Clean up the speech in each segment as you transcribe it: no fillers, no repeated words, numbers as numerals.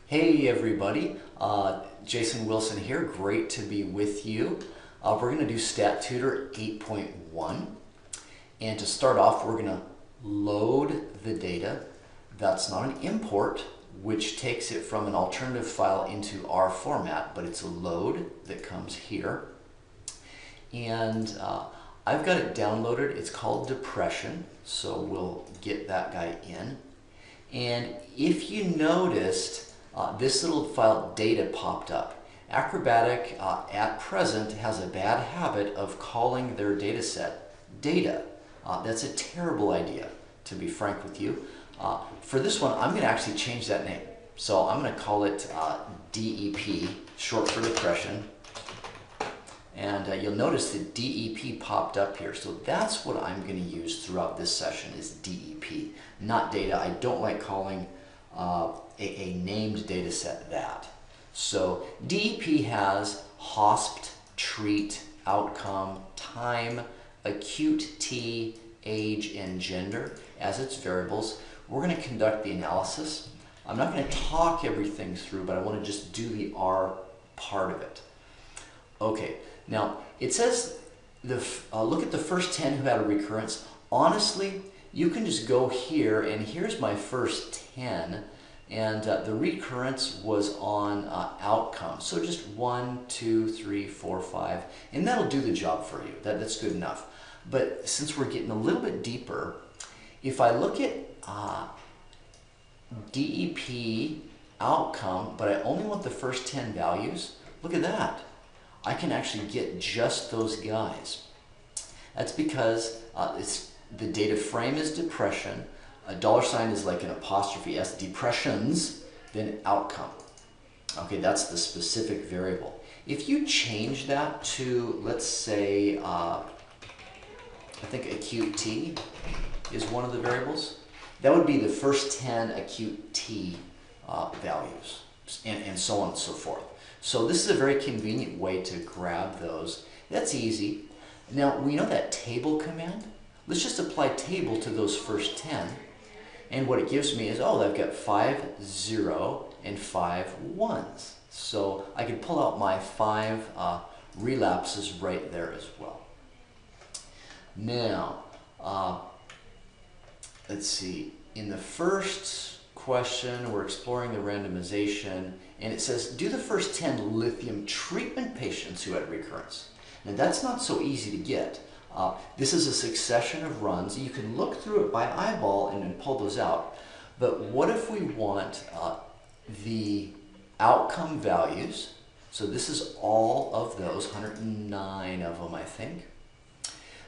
Hey everybody, Jason Wilson here. Great to be with you. We're going to do StatTutor 8.1, and to start off we're going to load the data. That's not an import, which takes it from an alternative file into our format, but it's a load that comes here. And I've got it downloaded. It's called Depression, so we'll get that guy in. And if you noticed, this little file data popped up. Acrobatic at present has a bad habit of calling their data set data. That's a terrible idea, to be frank with you. For this one, I'm going to actually change that name. So I'm going to call it DEP, short for depression. And you'll notice the DEP popped up here. So that's what I'm going to use throughout this session is DEP, not data. I don't like calling a named data set that. So DEP has HOSPT, treat, outcome, time, acute T, age, and gender as its variables. We're going to conduct the analysis. I'm not going to talk everything through, but I want to just do the R part of it. Okay, now it says, look at the first 10 who had a recurrence. Honestly, you can just go here, and here's my first 10, and the recurrence was on outcome. So just 1, 2, 3, 4, 5, and that'll do the job for you. That's good enough. But since we're getting a little bit deeper, if I look at DEP outcome, but I only want the first 10 values, look at that. I can actually get just those guys. That's because the data frame is depression, a $sign is like an apostrophe S, depressions, then outcome. Okay, that's the specific variable. If you change that to, let's say, I think acute T is one of the variables, that would be the first 10 acute T values, and so on and so forth. So this is a very convenient way to grab those. That's easy. Now, we know that table command. Let's just apply table to those first 10. And what it gives me is, oh, I've got 5 0 and 5 1s. So I can pull out my 5 relapses right there as well. Now, let's see. In the first question, we're exploring the randomization, and it says, do the first 10 lithium treatment patients who had recurrence. Now that's not so easy to get. This is a succession of runs. You can look through it by eyeball and then pull those out. But what if we want the outcome values? So this is all of those, 109 of them, I think.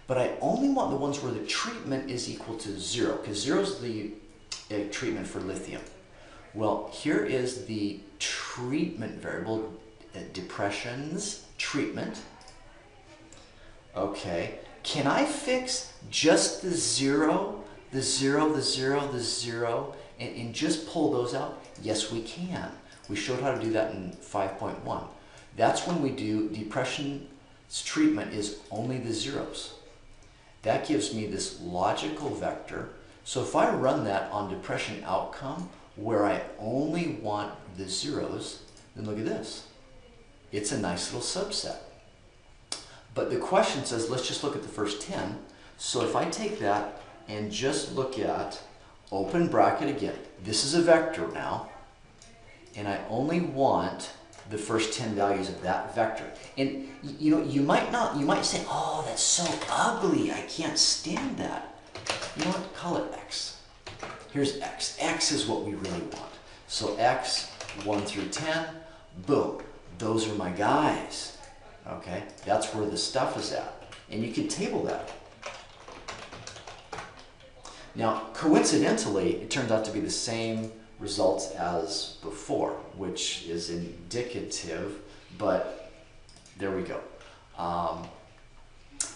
But I only want the ones where the treatment is equal to 0, because 0 is the treatment for lithium. Well, here is the treatment variable, depressions, treatment. Okay, can I fix just the 0, the 0, the 0, the 0, and just pull those out? Yes, we can. We showed how to do that in 5.1. That's when we do depression's treatment is only the zeros. That gives me this logical vector. So if I run that on depression outcome, where I only want the zeros, then look at this. It's a nice little subset. But the question says, let's just look at the first 10. So if I take that and just look at, open bracket again, this is a vector now, and I only want the first 10 values of that vector. And you know, you might say, oh, that's so ugly, I can't stand that. You know what, call it X. Here's X. X is what we really want. So X, 1 through 10, boom, those are my guys. Okay, that's where the stuff is at. And you can table that. Now, coincidentally, it turns out to be the same results as before, which is indicative, but there we go.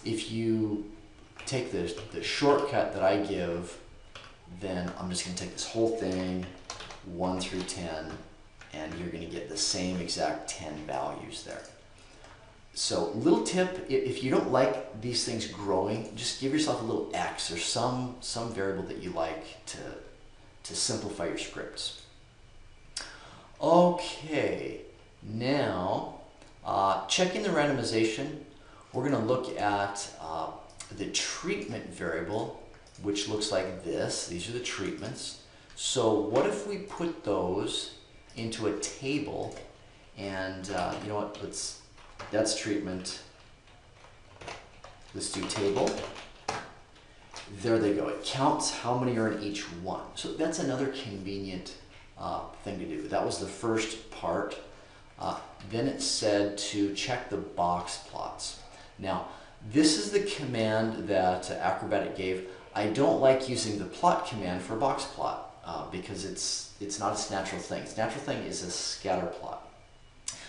If you take the shortcut that I give, then I'm just going to take this whole thing, 1 through 10, and you're going to get the same exact 10 values there. So, little tip, if you don't like these things growing, just give yourself a little X or some variable that you like to simplify your scripts. Okay, now checking the randomization, we're going to look at the treatment variable, which looks like this. These are the treatments. So what if we put those into a table, and you know what, that's treatment. Let's do table. There they go. It counts how many are in each one. So that's another convenient thing to do. That was the first part. Then it said to check the box plots. Now, this is the command that Acrobatic gave. I don't like using the plot command for box plot because it's not its natural thing. Its natural thing is a scatter plot.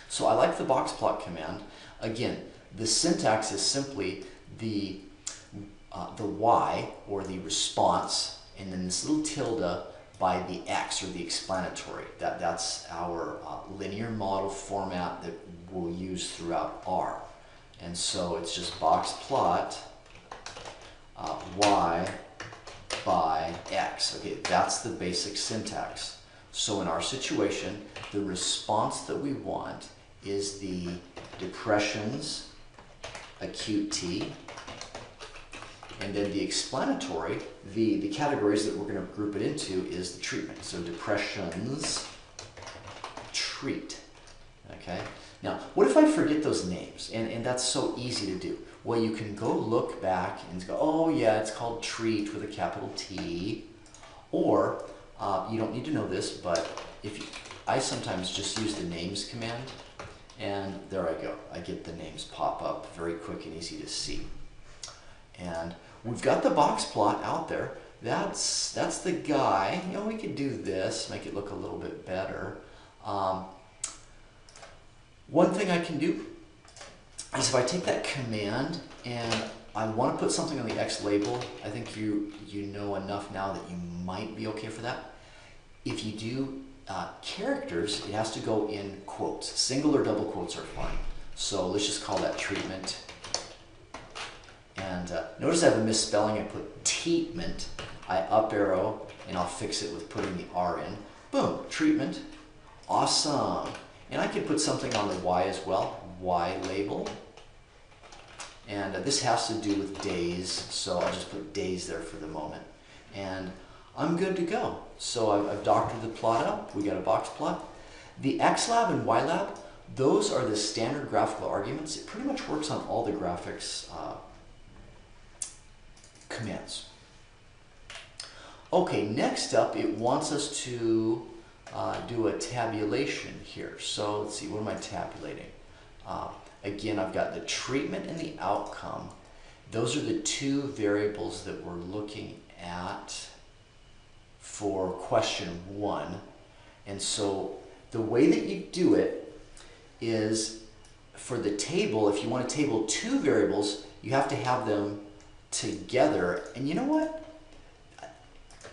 So I like the box plot command. Again, the syntax is simply the y, or the response, and then this little tilde by the x, or the explanatory. That's our linear model format that we'll use throughout R. And so it's just box plot y by x. Okay, that's the basic syntax. So in our situation, the response that we want is the depressions, acute T, and then the explanatory, the categories that we're going to group it into is the treatment. So depressions, treat. Okay. Now, what if I forget those names? And that's so easy to do. Well, you can go look back and go, oh yeah, it's called treat with a capital T. Or you don't need to know this, but I sometimes just use the names command, and there I go. I get the names pop up very quick and easy to see. And we've got the box plot out there. That's the guy. You know, we could do this, make it look a little bit better. One thing I can do is if I take that command and I want to put something on the X label, I think you know enough now that you might be okay for that. If you do characters, it has to go in quotes. Single or double quotes are fine. So let's just call that treatment. And notice I have a misspelling. I put treatment. I up arrow, and I'll fix it with putting the R in. Boom, treatment. Awesome. And I could put something on the Y as well, Y label. And this has to do with days, so I'll just put days there for the moment. And I'm good to go. So I've doctored the plot up. We got a box plot. The XLab and YLab, those are the standard graphical arguments. It pretty much works on all the graphics commands. Okay, next up, it wants us to do a tabulation here. So let's see, what am I tabulating? Again, I've got the treatment and the outcome. Those are the two variables that we're looking at for question 1. And so the way that you do it is, for the table, if you want to table two variables, you have to have them together. And you know what?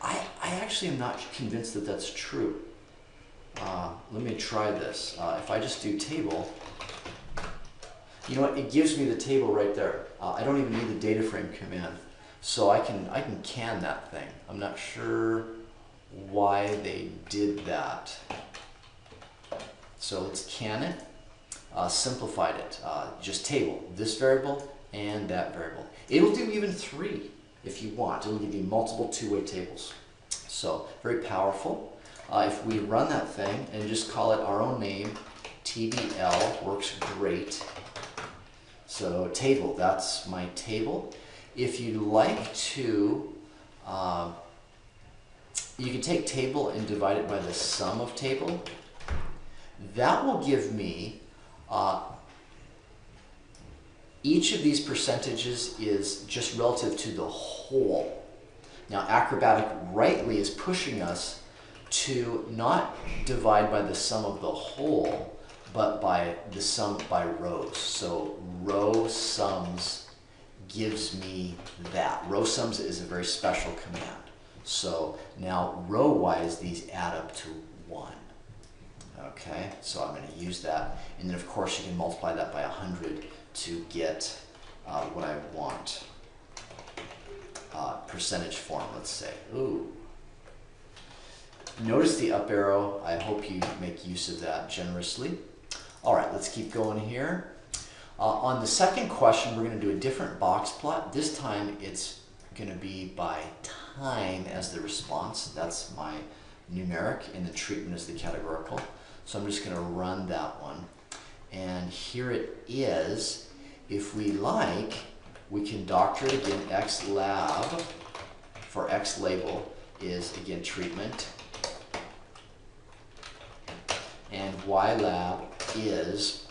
I actually am not convinced that that's true. Let me try this. If I just do table, you know what? It gives me the table right there. I don't even need the data frame command. So I can can that thing. I'm not sure why they did that. So let's can it. Simplified it. Just table. This variable and that variable. It'll do even 3 if you want. It'll give you multiple two-way tables. So very powerful. If we run that thing and just call it our own name, TBL, works great. So table, that's my table. If you'd like to, you can take table and divide it by the sum of table. That will give me, each of these percentages is just relative to the whole. Now, Acrobatic rightly is pushing us to not divide by the sum of the whole, but by the sum by rows. So row sums gives me that. Row sums is a very special command. So now row-wise, these add up to 1. Okay, so I'm going to use that. And then, of course, you can multiply that by 100 to get what I want. Percentage form, let's say. Ooh. Notice the up arrow. I hope you make use of that generously. All right, let's keep going here. On the second question, we're going to do a different box plot. This time it's going to be by time as the response. That's my numeric, and the treatment is the categorical. So I'm just going to run that one. And here it is. If we like, we can doctor it again. X lab for X label is again treatment. And Y lab is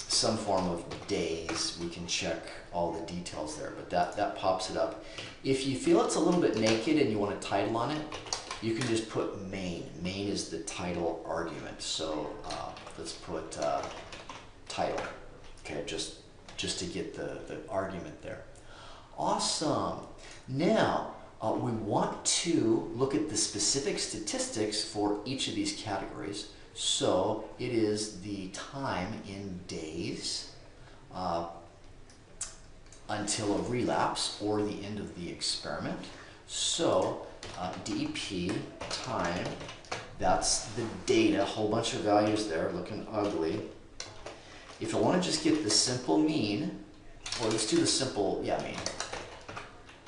some form of days. We can check all the details there, but that pops it up. If you feel it's a little bit naked and you want a title on it, you can just put main. Main is the title argument. So let's put title, okay, just to get the argument there. Awesome. Now, we want to look at the specific statistics for each of these categories. So it is the time in days until a relapse or the end of the experiment. So DP time, that's the data, a whole bunch of values there looking ugly. If I want to just get the simple mean, or let's do the simple, mean,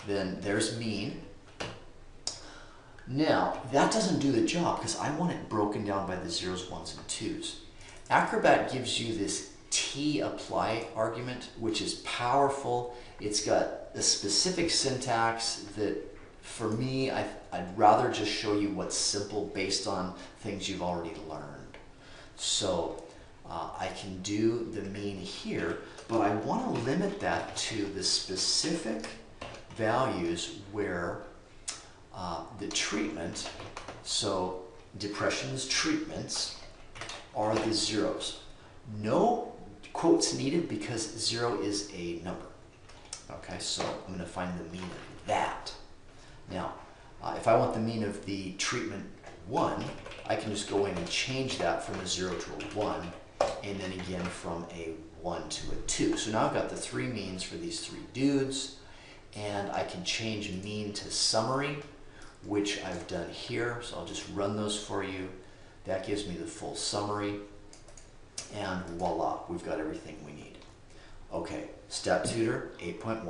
then there's mean. Now, that doesn't do the job because I want it broken down by the zeros, ones, and twos. Acrobat gives you this t-apply argument, which is powerful. It's got a specific syntax that, for me, I'd rather just show you what's simple based on things you've already learned. So I can do the mean here, but I want to limit that to the specific values where the treatment, so depression's treatments, are the zeros. No quotes needed because 0 is a number. Okay, so I'm going to find the mean of that. Now, if I want the mean of the treatment 1, I can just go in and change that from a 0 to a 1, and then again from a 1 to a 2. So now I've got the 3 means for these 3 dudes, and I can change mean to summary, which I've done here. So I'll just run those for you. That gives me the full summary, and voila, we've got everything we need. Okay, StatTutor 8.1.